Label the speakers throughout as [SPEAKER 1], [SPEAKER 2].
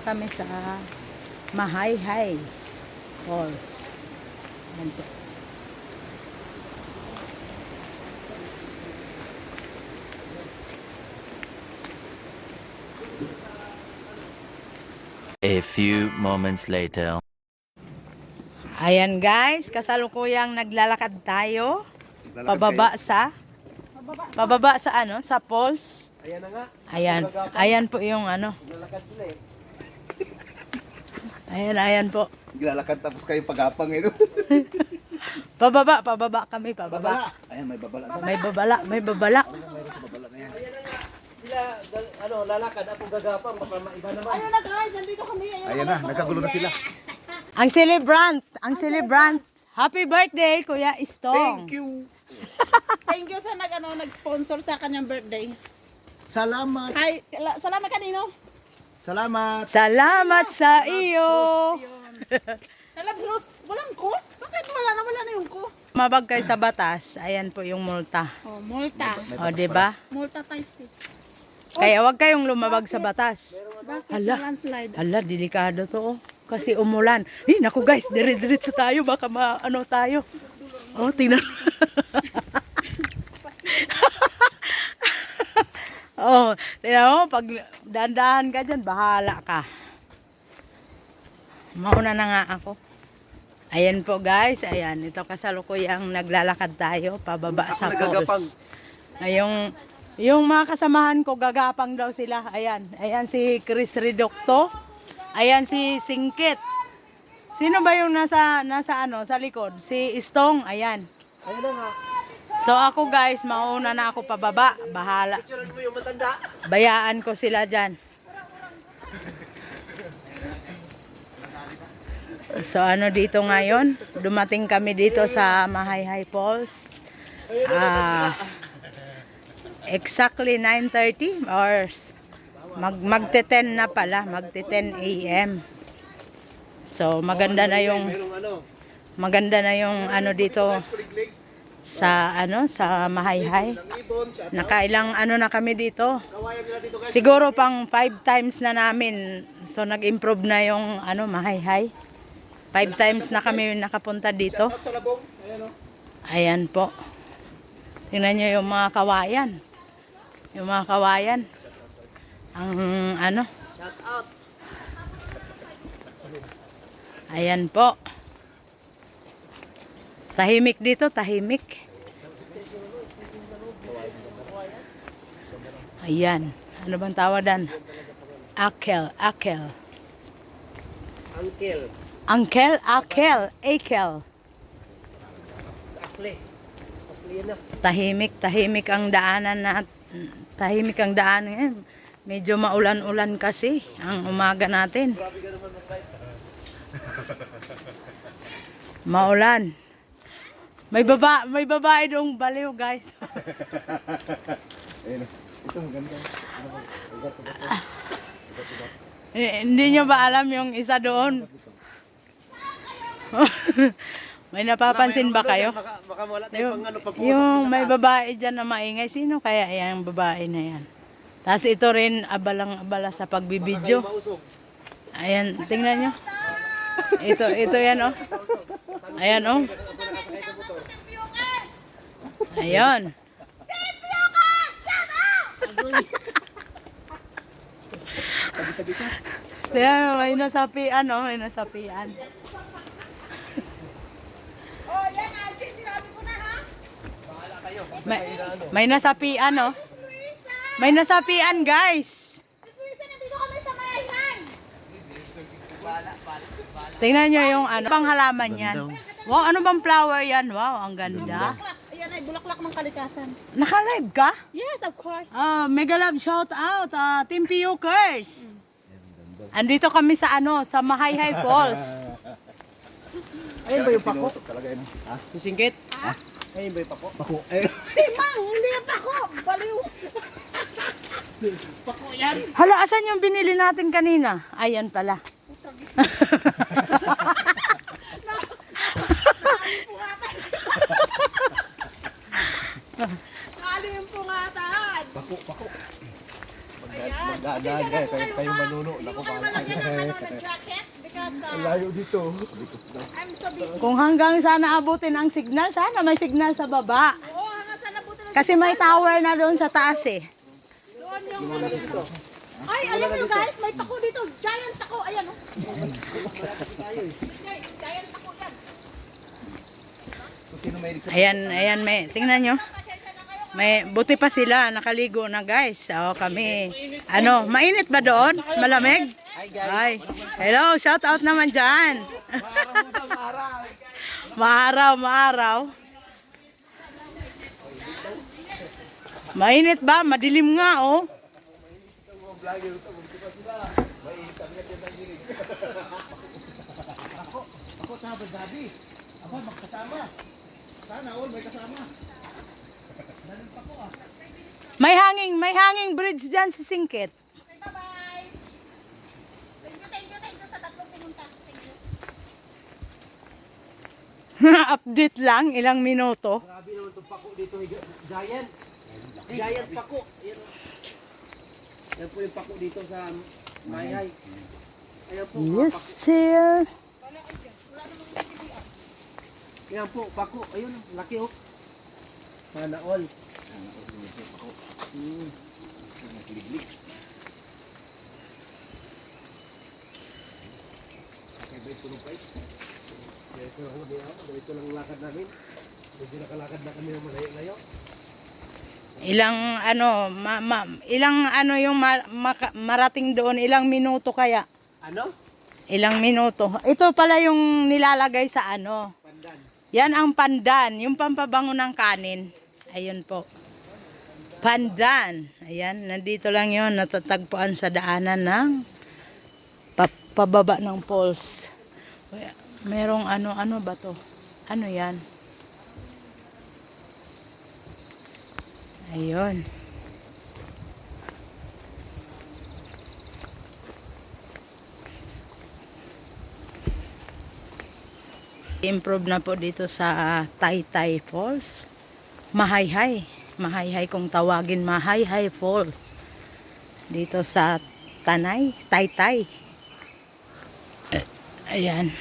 [SPEAKER 1] kami sa Mahayhay Falls. Ayan po.
[SPEAKER 2] A few moments later.
[SPEAKER 1] Ayan guys, kasalukuyang naglalakad tayo pababa sa ano, sa falls.
[SPEAKER 3] Ayan na nga.
[SPEAKER 1] Ayan po yung ano.
[SPEAKER 3] Naglalakad sila eh.
[SPEAKER 1] Ayan po.
[SPEAKER 3] Naglalakad tapos kayo pagapang eh. No?
[SPEAKER 1] Pababa kami, pababa.
[SPEAKER 3] Ayan, may babala.
[SPEAKER 1] May babala.
[SPEAKER 3] Babala na yan.
[SPEAKER 4] Sila, lalakad, ako gagapang, baka maiba naman.
[SPEAKER 5] Ayun na guys, nandito kami.
[SPEAKER 3] Ayan na, nagkagulo na sila.
[SPEAKER 1] Ang celebrant. Happy birthday, Kuya Istong.
[SPEAKER 3] Thank you.
[SPEAKER 5] Thank you sa nag-sponsor sa kanyang birthday.
[SPEAKER 3] Salamat.
[SPEAKER 5] Hi, salamat kanino?
[SPEAKER 3] Salamat.
[SPEAKER 1] Salamat sa iyo.
[SPEAKER 5] Talab Rose, walang ko? Bakit wala na yung ko?
[SPEAKER 1] Mabag kayo sa batas, ayan po yung multa.
[SPEAKER 5] Oh, multa.
[SPEAKER 1] O, diba?
[SPEAKER 5] Multa times 2.
[SPEAKER 1] Kaya wag kayong lumabag sa batas.
[SPEAKER 5] Bakit
[SPEAKER 1] Hala.
[SPEAKER 5] landslide?
[SPEAKER 1] Hala, delikado to. Kasi umulan. Naku guys, dire-diretso tayo. Baka ano tayo. Oh, tingnan. Oh, tingnan mo. Pag dandahan ka dyan, bahala ka. Mauna na nga ako. Ayan po guys. Ayan, ito kasalukuyang naglalakad tayo. Pababa sa falls. Yung mga kasamahan ko, gagapang daw sila. Ayan si Chris Redocto. Ayan si Singkit. Sino ba yung nasa ano, sa likod? Si Istong, ayan.
[SPEAKER 4] Ayan na nga.
[SPEAKER 1] So ako guys, mauna na ako pababa. Bahala.
[SPEAKER 4] Picturean mo yung matanda.
[SPEAKER 1] Bayaan ko sila dyan. So ano dito ngayon? Dumating kami dito sa Mahayhay Falls. Exactly 9:30 or magte-10 na pala, magte-10 AM. So maganda na yung ano dito sa Mahayhay. Nakailang ano na kami dito. Siguro pang 5 times na namin. So nag-improve na yung Mahayhay. 5 times na kami nakapunta dito. Ayan po. Tingnan nyo yung mga kawayan. Yung mga kawayan. Ang ano. Ayan po. Tahimik dito, tahimik. Ayan. Ano bang tawadan? Akel. Akel. Tahimik ang daanan na medyo maulan-ulan kasi ang umaga natin. Maulan. May babae dong baliw, guys.
[SPEAKER 3] Ito maganda.
[SPEAKER 1] Hindi nyo ba alam yung isa doon? May napapansin ba kayo?
[SPEAKER 4] Baka wala tayong pag-uusap.
[SPEAKER 1] Yung may babae dyan na maingay. Sino kaya yung babae na yan? Tapos ito rin abalang-abala sa pagbibidyo. Ayan, tingnan nyo. Ito yan oh. Ayan oh. Ayan. Tingnan mo, may nasapian oh. May nasapian.
[SPEAKER 5] Oh, yan Archie, sinabi ko na ha.
[SPEAKER 1] May nasapian oh. May nasapian guys.
[SPEAKER 5] Luisa, nandito kami sa Mahayhay.
[SPEAKER 1] Tingnan nyo yung bang halaman yan. Wow, ano bang flower yan? Wow, ang ganda.
[SPEAKER 5] Ayan ay bulaklak ng kalikasan.
[SPEAKER 1] Naka-live ka?
[SPEAKER 5] Yes, of course.
[SPEAKER 1] Mega love shout out, Team Piyukers. Andito kami sa sa Mahayhay Falls.
[SPEAKER 4] Ayun ba yung pako?
[SPEAKER 3] Talaga yun. Ha?
[SPEAKER 4] Sisingkit? Ayun ba yung pako?
[SPEAKER 3] Pako. Eh.
[SPEAKER 5] Timang, hindi yung pako. Baliw.
[SPEAKER 1] Hala, asan yung binili natin kanina? Ayan pala.
[SPEAKER 5] Kali yung pungatan.
[SPEAKER 3] Pako.
[SPEAKER 5] yan.
[SPEAKER 3] Dahan guys, kayo manuno. Naku,
[SPEAKER 5] Iwan mo lang yan ng ano, ng jacket because
[SPEAKER 3] layo dito.
[SPEAKER 5] I'm so busy.
[SPEAKER 1] Kung hanggang sana abutin ang signal, sana may signal sa baba.
[SPEAKER 5] Oo, hanggang sa nabuti na
[SPEAKER 1] Kasi may tower na doon sa taas eh.
[SPEAKER 5] doon yung ano. Ay, alam niyo guys, may pako dito. Giant pako. Ayan oh. Giant pako yan.
[SPEAKER 3] Kung sino may
[SPEAKER 1] Ayan, may, tingnan nyo.
[SPEAKER 5] Pasensya na kayo.
[SPEAKER 1] May, buti pa sila, nakaligo na guys. O kami, ano, mainit ba doon? Malamig? Ay, hello, shout out naman dyan. Maaraw. Mainit ba? Madilim nga oh.
[SPEAKER 3] Ako sabi daddy. Aba magkasama. Sana all may kasama.
[SPEAKER 1] May hanging bridge dyan sa Singkit.
[SPEAKER 5] Okay, bye-bye. Thank you sa tatlong pinunta. Thank you.
[SPEAKER 1] Update lang, ilang minuto.
[SPEAKER 4] Grabe naman itong pako dito. Giant. Giant pako. Yan, yan po yung pako dito sa Mayhay. Ayan po.
[SPEAKER 1] Yes, sir.
[SPEAKER 4] Yan po, pako. Ayun, laki oh. Sana all. Ito lang lakad namin. Medyo nakalakad na kami ng malayo-layo.
[SPEAKER 1] Ilang ano yung marating doon, ilang minuto kaya?
[SPEAKER 4] Ano?
[SPEAKER 1] Ilang minuto. Ito pala yung nilalagay sa ano.
[SPEAKER 4] Pandan.
[SPEAKER 1] Yan ang pandan, yung pampabango ng kanin. Ayun po. Pandan. Ayan, nandito lang yun, natatagpuan sa daanan ng pababa ng falls. Merong ano ba to? Ano yan? Ayun. Improve na po dito sa Taytay Falls. Mahayhay. Mahayhay kung tawagin, Mahayhay Falls. Dito sa Tanay, Taytay. Ayan.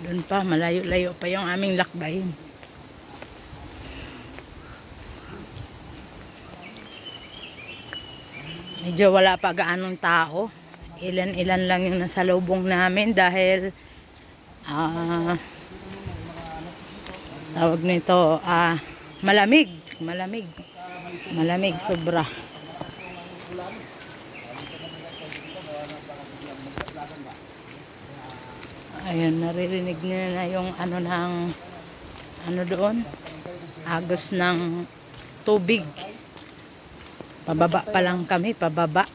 [SPEAKER 1] Doon pa, malayo-layo pa yung aming lakbayin. Medyo wala pa gaanong tao. Ilan-ilan lang yung nasa lubong namin dahil tawag nito malamig sobra. Ayun, naririnig niyo na yung ano doon, agos ng tubig. Pababa pa lang kami, pababa.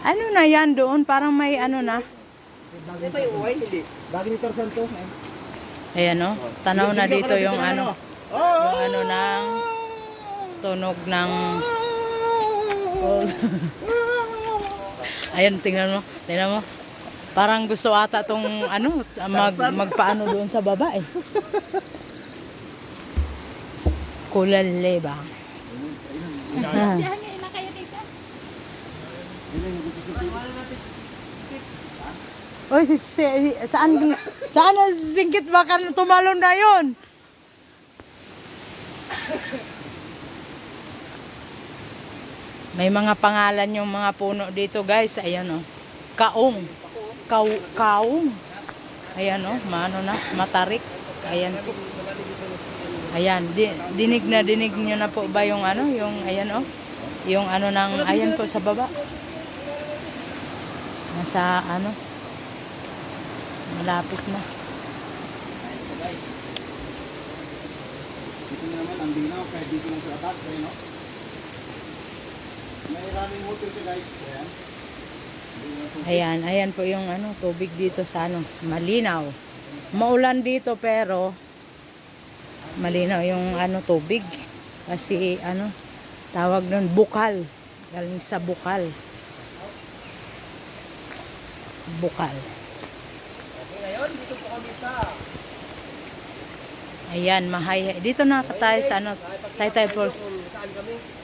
[SPEAKER 1] Ano na yan doon? Parang may ano na.
[SPEAKER 4] May uway, hindi.
[SPEAKER 3] Bagay ni Tarzan to.
[SPEAKER 1] Ayan o. Tanaw na dito yung ano. Yung ano ng tunog ng ayan, tingnan mo. Tingnan mo. Parang gusto ata tong ano, magpaano doon sa baba eh. Kulale ba?
[SPEAKER 5] Siya niya na kayo dito.
[SPEAKER 1] Oy, saan na singkit ba ka tumalon na yun? May mga pangalan yung mga puno dito guys. Ayan o. Kaong. Kaong. Ayan o. Maano na. Matarik. Ayan po. Ayan. Dinig nyo na po ba yung ano? Yung ayan o. Yung ano ng ayan po sa baba. Nasa ano. Malapit na.
[SPEAKER 3] Ito naman ang dinaw kaya dito lang sa atas, no? May running water siya guys. Ayan.
[SPEAKER 1] Ayan po yung ano, tubig dito sa ano, malinaw. Maulan dito pero malinaw yung ano tubig. Kasi ano, tawag nun bukal. Galing sa bukal. Bukal.
[SPEAKER 4] Okay, ngayon, dito po kami sa...
[SPEAKER 1] Ayan, Mahay. Dito na tayo sa ano, Taytay Falls.
[SPEAKER 4] Kung saan kami.